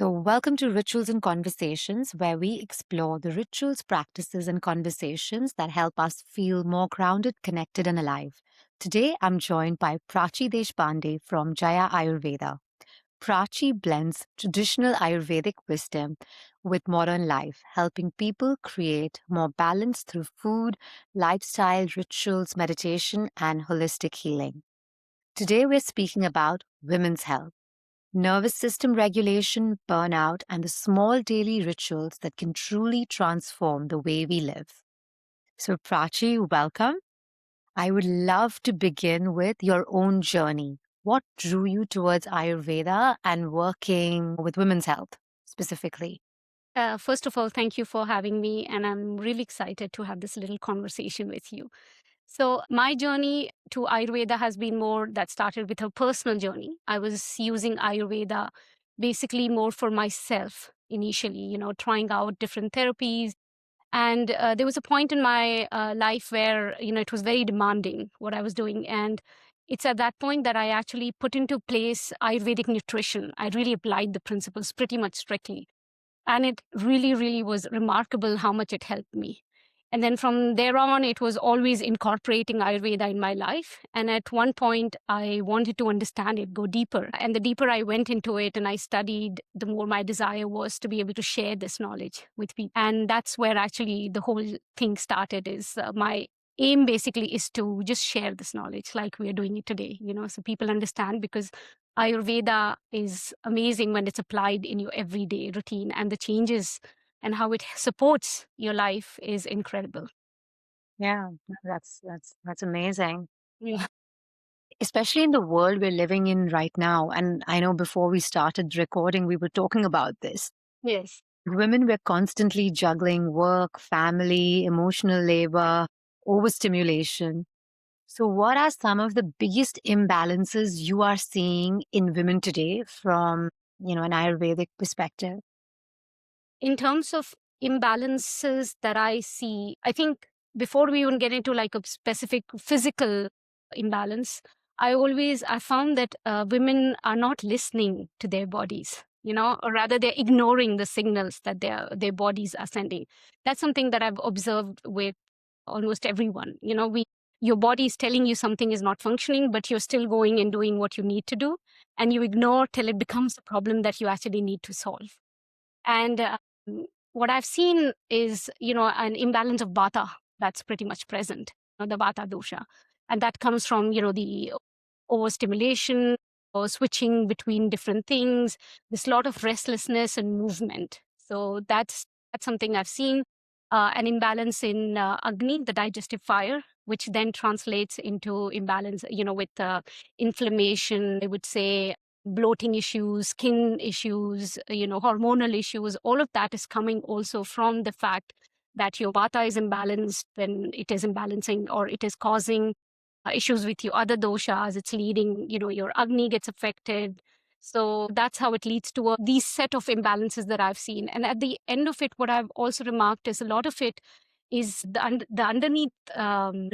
So, welcome to Rituals and Conversations, where we explore the rituals, practices, and conversations that help us feel more grounded, connected, and alive. Today, I'm joined by Prachi Deshpande from Jaya Ayurveda. Prachi blends traditional Ayurvedic wisdom with modern life, helping people create more balance through food, lifestyle, rituals, meditation, and holistic healing. Today, we're speaking about women's health, nervous system regulation, burnout, and the small daily rituals that can truly transform the way we live. So, Prachi, welcome. I would love to begin with your own journey. What drew you towards Ayurveda and working with women's health specifically? First of all, thank you for having me, and I'm really excited to have this little conversation with you. So, my journey to Ayurveda has been more that started with a personal journey. I was using Ayurveda basically more for myself initially, trying out different therapies. And there was a point in my life where, it was very demanding what I was doing. And it's at that point that I actually put into place Ayurvedic nutrition. I really applied the principles pretty much strictly, and it really, really was remarkable how much it helped me. And then from there on, it was always incorporating Ayurveda in my life. And at one point, I wanted to understand it, go deeper. And the deeper I went into it and I studied, the more my desire was to be able to share this knowledge with people. And that's where actually the whole thing started. Is my aim basically is to just share this knowledge like we are doing it today, so people understand, because Ayurveda is amazing when it's applied in your everyday routine, and the changes and how it supports your life is incredible. Yeah, that's amazing. Yeah. Especially in the world we're living in right now. And I know before we started recording, we were talking about this. Yes. Women were constantly juggling work, family, emotional labor, overstimulation. So, what are some of the biggest imbalances you are seeing in women today from, an Ayurvedic perspective? In terms of imbalances that I see, I think before we even get into like a specific physical imbalance, I found that women are not listening to their bodies, or rather they're ignoring the signals that their bodies are sending. That's something that I've observed with almost everyone. Your body is telling you something is not functioning, but you're still going and doing what you need to do, and you ignore till it becomes a problem that you actually need to solve. And what I've seen is, an imbalance of vata that's pretty much present, the vata dosha. And that comes from, the overstimulation or switching between different things. There's a lot of restlessness and movement. So that's something I've seen. An imbalance in Agni, the digestive fire, which then translates into imbalance, with inflammation, I would say, bloating issues, skin issues, hormonal issues. All of that is coming also from the fact that your vata is imbalanced when it is imbalancing, or it is causing issues with your other doshas. It's leading, your Agni gets affected. So that's how it leads to these set of imbalances that I've seen. And at the end of it, what I've also remarked is a lot of it is the underneath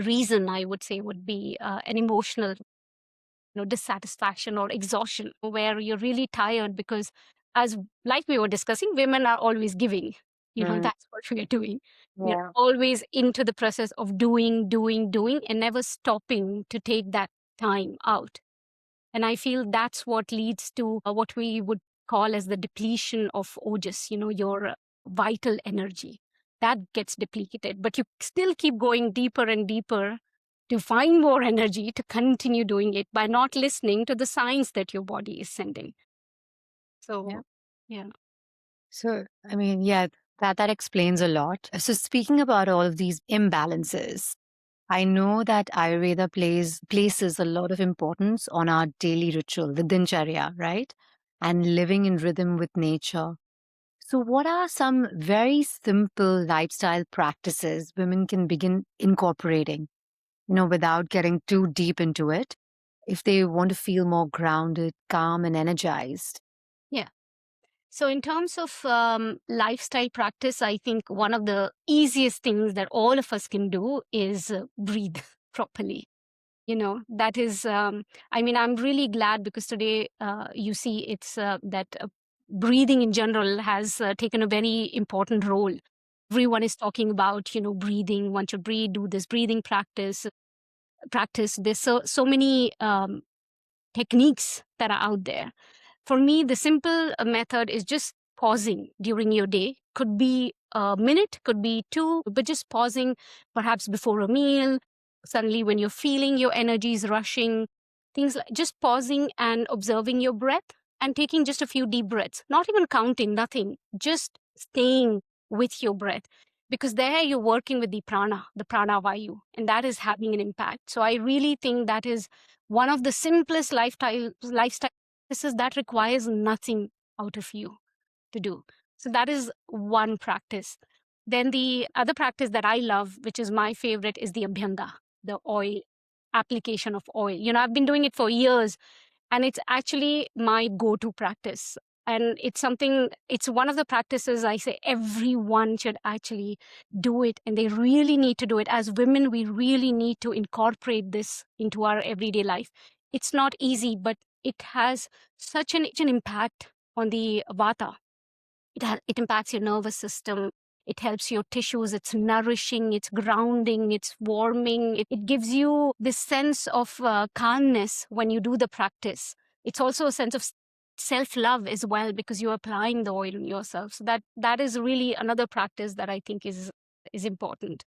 reason, I would say, would be an emotional, dissatisfaction or exhaustion, where you're really tired because, as like we were discussing, women are always giving. Mm, That's what we are doing. We're yeah. always into the process of doing, doing, doing, and never stopping to take that time out. And I feel that's what leads to what we would call as the depletion of ojas, your vital energy. That gets depleted, but you still keep going deeper and deeper to find more energy to continue doing it by not listening to the signs that your body is sending. Yeah. So, yeah. So, I mean, yeah, that explains a lot. So, speaking about all of these imbalances, I know that Ayurveda places a lot of importance on our daily ritual, the dincharya, right? And living in rhythm with nature. So, what are some very simple lifestyle practices women can begin incorporating, without getting too deep into it, if they want to feel more grounded, calm, and energized? Yeah. So, in terms of lifestyle practice, I think one of the easiest things that all of us can do is breathe properly. That is, I mean, I'm really glad because today you see it's that breathing in general has taken a very important role. Everyone is talking about, breathing. Once you breathe, do this breathing practice. There's so many techniques that are out there. For me, the simple method is just pausing during your day. Could be a minute, could be two, but just pausing perhaps before a meal, suddenly when you're feeling your energy is rushing, things like just pausing and observing your breath and taking just a few deep breaths, not even counting, nothing, just staying with your breath. Because there you're working with the prana vayu, and that is having an impact. So I really think that is one of the simplest lifestyle practices that requires nothing out of you to do. So that is one practice. Then the other practice that I love, which is my favorite, is the Abhyanga, the oil application of oil. I've been doing it for years, and it's actually my go-to practice. And it's one of the practices I say everyone should actually do it, and they really need to do it. As women, we really need to incorporate this into our everyday life. It's not easy, but it has such an impact on the vata. It impacts your nervous system. It helps your tissues. It's nourishing, it's grounding, it's warming. It gives you this sense of calmness when you do the practice. It's also a sense of self-love as well, because you're applying the oil on yourself. So that is really another practice that I think is important.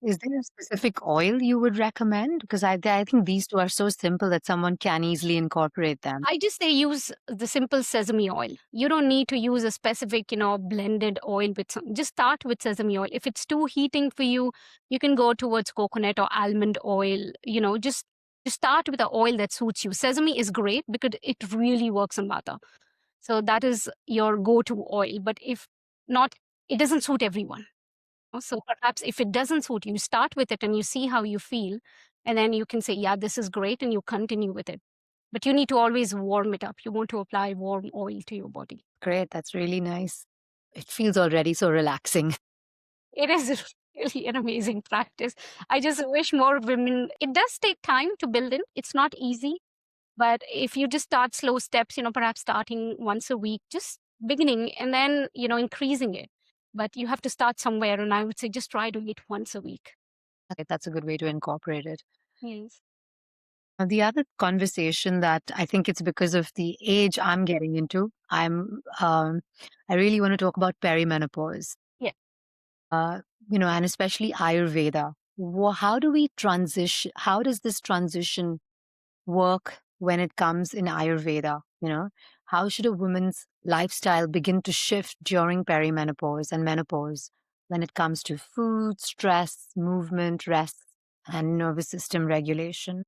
Is there a specific oil you would recommend? Because I think these two are so simple that someone can easily incorporate them. I just say use the simple sesame oil. You don't need to use a specific, blended oil with some. Just start with sesame oil. If it's too heating for you, you can go towards coconut or almond oil. Just start with the oil that suits you. Sesame is great because it really works on vata. So that is your go-to oil. But if not, it doesn't suit everyone. So perhaps if it doesn't suit you, start with it and you see how you feel. And then you can say, yeah, this is great, and you continue with it. But you need to always warm it up. You want to apply warm oil to your body. Great, that's really nice. It feels already so relaxing. It is really an amazing practice. I just wish more women, it does take time to build in. It's not easy. But if you just start slow steps, perhaps starting once a week, just beginning and then, increasing it. But you have to start somewhere. And I would say just try doing it once a week. Okay, that's a good way to incorporate it. Yes. The other conversation that I think it's because of the age I'm getting into, I really want to talk about perimenopause. Yeah. Uh, and especially Ayurveda. How do we transition? How does this transition work when it comes in Ayurveda? How should a woman's lifestyle begin to shift during perimenopause and menopause when it comes to food, stress, movement, rest, and nervous system regulation?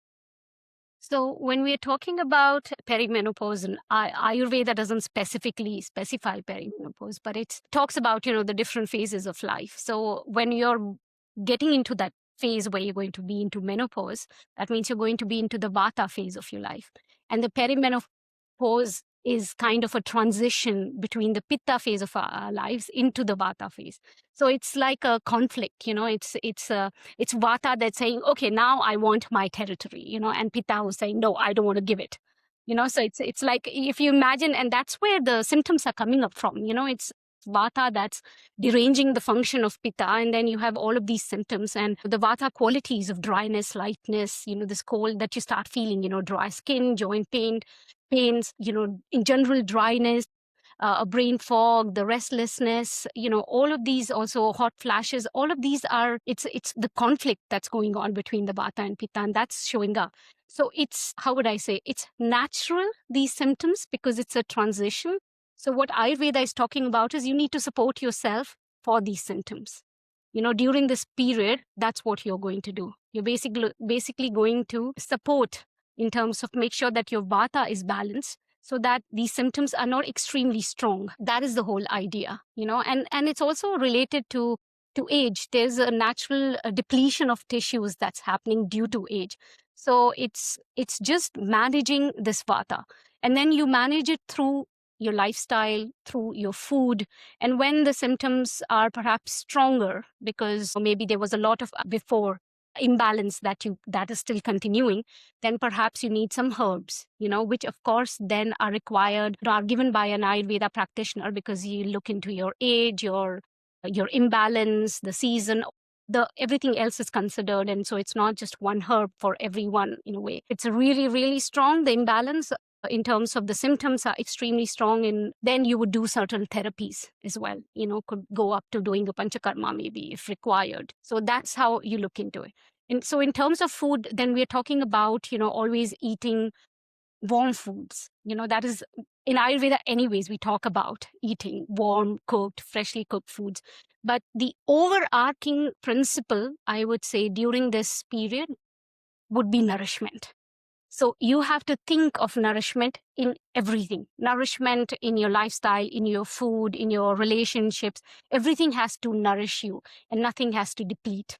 So when we're talking about perimenopause, and Ayurveda doesn't specifically specify perimenopause, but it talks about, the different phases of life. So when you're getting into that phase where you're going to be into menopause, that means you're going to be into the vata phase of your life. And the perimenopause is kind of a transition between the pitta phase of our lives into the vata phase. So it's like a conflict, it's vata that's saying, okay, now I want my territory, and pitta who's saying, no, I don't want to give it. So it's like, if you imagine, and that's where the symptoms are coming up from. It's vata that's deranging the function of pitta, and then you have all of these symptoms, and the vata qualities of dryness, lightness, this cold that you start feeling, dry skin, joint pains, in general dryness, a brain fog, the restlessness, all of these, also hot flashes, all of these are, it's the conflict that's going on between the vata and pitta, and that's showing up. So it's, how would I say, it's natural, these symptoms, because it's a transition. So what Ayurveda is talking about is you need to support yourself for these symptoms. During this period, that's what you're going to do. You're basically going to support in terms of make sure that your vata is balanced, so that these symptoms are not extremely strong. That is the whole idea, and it's also related to age. There's a natural depletion of tissues that's happening due to age. So it's just managing this vata, and then you manage it through your lifestyle, through your food. And when the symptoms are perhaps stronger, because maybe there was a lot of before, imbalance that is still continuing, then perhaps you need some herbs, which of course then are required, are given by an Ayurveda practitioner, because you look into your age, your imbalance, the season, the everything else is considered. And so it's not just one herb for everyone. In a way, it's really, really strong, the imbalance, in terms of the symptoms are extremely strong, and then you would do certain therapies as well, could go up to doing a panchakarma maybe if required. So that's how you look into it. And so in terms of food, then we're talking about, always eating warm foods. That is, in Ayurveda anyways, we talk about eating warm, cooked, freshly cooked foods. But the overarching principle, I would say, during this period would be nourishment. So you have to think of nourishment in everything. Nourishment in your lifestyle, in your food, in your relationships. Everything has to nourish you and nothing has to deplete.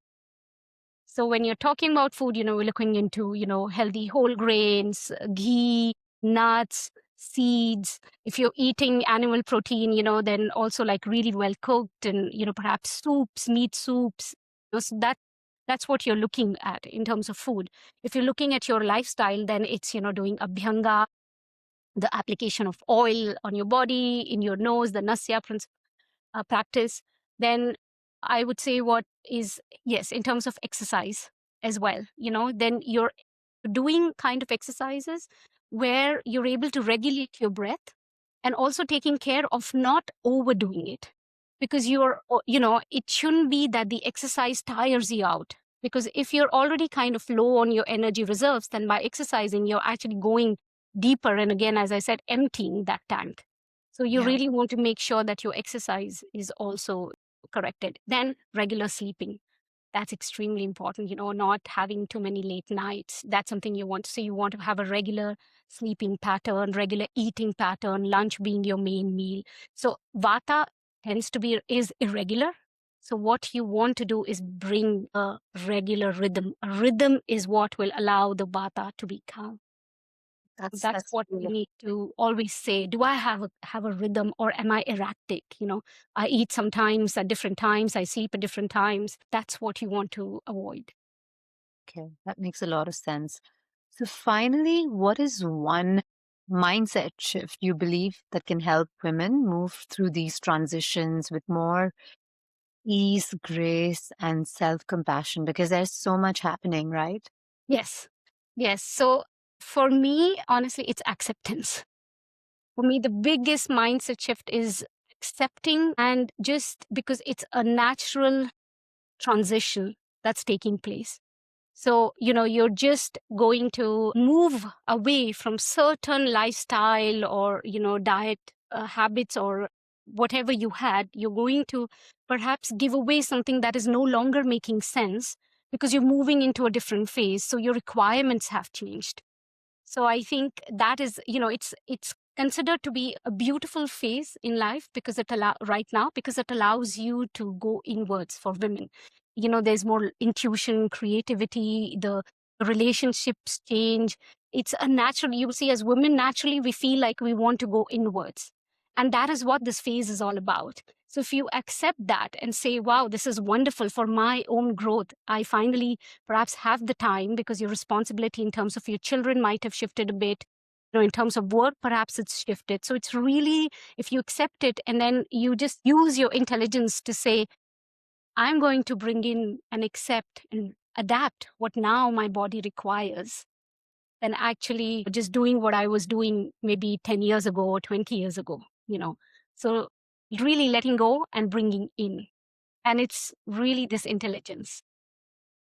So when you're talking about food, we're looking into, healthy whole grains, ghee, nuts, seeds. If you're eating animal protein, then also like really well cooked, and, perhaps soups, meat soups. So that's what you're looking at in terms of food. If you're looking at your lifestyle, then it's, doing Abhyanga, the application of oil on your body, in your nose, the Nasya practice. Then I would say what is, yes, in terms of exercise as well, then you're doing kind of exercises where you're able to regulate your breath, and also taking care of not overdoing it, because it shouldn't be that the exercise tires you out, because if you're already kind of low on your energy reserves, then by exercising you're actually going deeper, and again, as I said, emptying that tank. So you Yeah. really want to make sure that your exercise is also corrected. Then regular sleeping, that's extremely important, not having too many late nights. That's something you want. So you want to have a regular sleeping pattern, regular eating pattern, lunch being your main meal. So vata is irregular. So what you want to do is bring a regular rhythm. A rhythm is what will allow the vata to be calm. That's That's what we beautiful. need to always say. Do I have a rhythm, or am I erratic? I eat sometimes at different times, I sleep at different times. That's what you want to avoid. Okay, that makes a lot of sense. So, finally, what is one mindset shift you believe that can help women move through these transitions with more ease, grace, and self compassion? Because there's so much happening, right? Yes. Yes. So for me, honestly, it's acceptance. For me, the biggest mindset shift is accepting, and just because it's a natural transition that's taking place. So, you're just going to move away from certain lifestyle, or, diet habits, or whatever you had. You're going to perhaps give away something that is no longer making sense, because you're moving into a different phase. So your requirements have changed. So I think that is, it's considered to be a beautiful phase in life, because right now, because it allows you to go inwards for women. There's more intuition, creativity, the relationships change. It's a natural, you see, as women, naturally we feel like we want to go inwards. And that is what this phase is all about. So if you accept that and say, wow, this is wonderful for my own growth, I finally perhaps have the time, because your responsibility in terms of your children might have shifted a bit. In terms of work, perhaps it's shifted. So it's really, if you accept it and then you just use your intelligence to say, I'm going to bring in and accept and adapt what now my body requires, than actually just doing what I was doing maybe 10 years ago or 20 years ago, So really letting go and bringing in. And it's really this intelligence.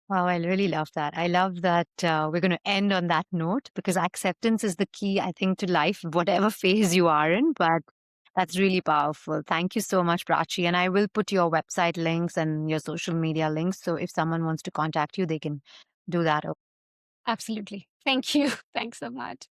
Wow, I really love that. I love that we're going to end on that note because acceptance is the key, I think, to life, whatever phase you are in. But that's really powerful. Thank you so much, Prachi. And I will put your website links and your social media links. So if someone wants to contact you, they can do that. Absolutely. Thank you. Thanks so much.